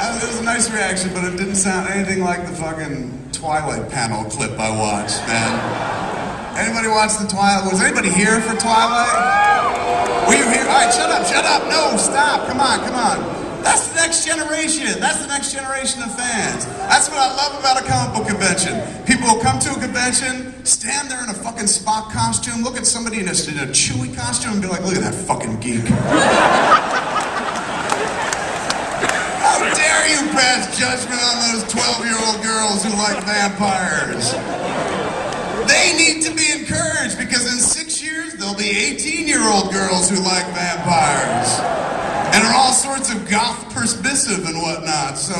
It was a nice reaction, but it didn't sound anything like the fucking Twilight panel clip I watched, man. Anybody watch the Twilight? Was anybody here for Twilight? Were you here? All right, shut up. No, stop. Come on. That's the next generation. That's the next generation of fans. That's what I love about a comic book convention. People will come to a convention, stand there in a fucking Spock costume, look at somebody in a Chewie costume and be like, look at that fucking geek. How dare you pass judgment on those 12-year-old girls who like vampires? They need to be encouraged because in 6 years there'll be 18-year-old girls who like vampires. And are all sorts of goth permissive and whatnot, so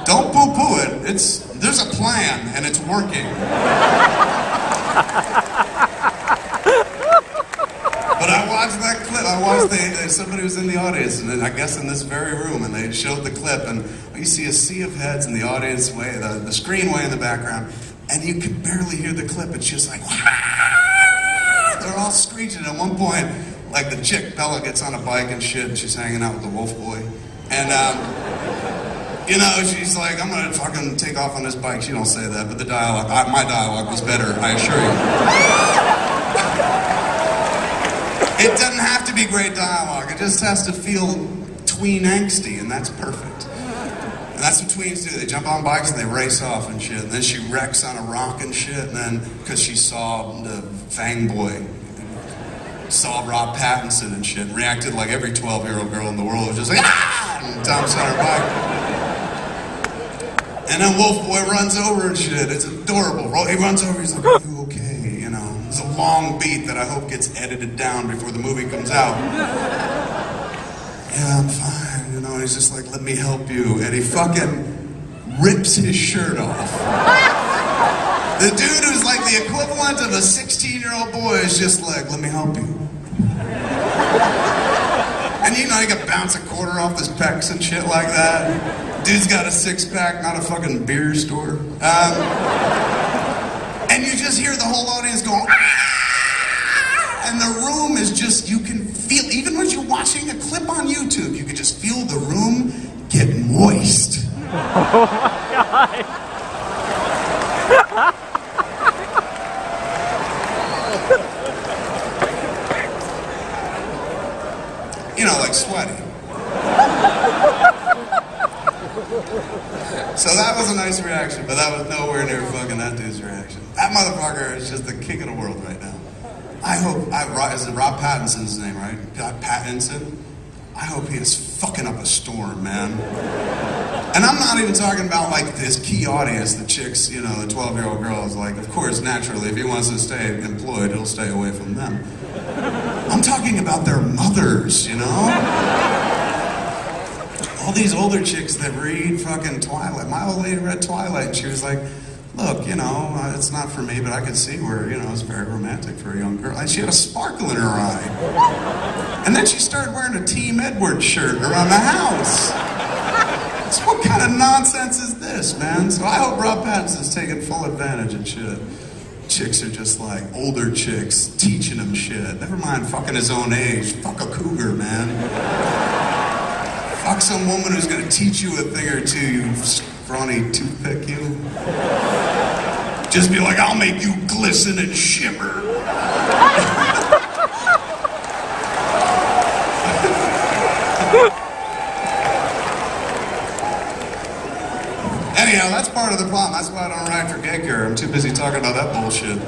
don't poo-poo it. There's a plan, and it's working. But I watched that clip. I watched somebody was in the audience, and I guess in this very room, and they showed the clip, and you see a sea of heads in the audience way, the screen way in the background, and you can barely hear the clip. It's just like, they're all screeching. At one point, like the chick Bella gets on a bike and shit, and she's hanging out with the wolf boy. And, you know, she's like, I'm gonna fucking take off on this bike. She don't say that, but the dialogue, my dialogue was better, I assure you. It doesn't have to be great dialogue. It just has to feel tween angsty, and that's perfect. And that's what tweens do. They jump on bikes and they race off and shit. And then she wrecks on a rock and shit, and then, because she saw the Fang Boy, saw Rob Pattinson and shit, and reacted like every 12-year-old girl in the world was just like, ah! And dumps on her bike. And then Wolf Boy runs over and shit. It's adorable. He runs over, he's like, are you okay? You know, it's a long beat that I hope gets edited down before the movie comes out. Yeah, I'm fine. You know, and he's just like, let me help you. And he fucking rips his shirt off. The dude who's like the equivalent of a 16-year-old boy is just like, let me help you. And you know, you can bounce a quarter off his pecs and shit like that. Dude's got a six-pack, not a fucking beer store. And you just hear the whole audience going, ah! And the room is just, you can feel, even when you're watching a clip on YouTube, you can just feel the room get moist. Oh my God. You know, like sweaty. So that was a nice reaction, but that was nowhere near fucking that dude's reaction. That motherfucker is just the king of the world right now. I hope, is it Rob Pattinson's name, right? Pattinson? I hope he is fucking up a storm, man. And I'm not even talking about like this key audience, the chicks, you know, the 12-year-old girls. Like, of course, naturally, if he wants to stay employed, he'll stay away from them. I'm talking about their mothers, you know? All these older chicks that read fucking Twilight. My old lady read Twilight, and she was like, look, you know, it's not for me, but I could see where, you know, it's very romantic for a young girl. And she had a sparkle in her eye. And then she started wearing a Team Edward shirt around the house. So what kind of nonsense is this, man? So I hope Rob Pattinson's taking full advantage of shit. Chicks are just like older chicks teaching him shit. Never mind fucking his own age. Fuck a cougar, man. Fuck some woman who's gonna teach you a thing or two, you scrawny toothpick, you. Just be like, I'll make you glisten and shimmer. Anyhow, that's part of the problem. That's why I don't write for Gay Cure. I'm too busy talking about that bullshit.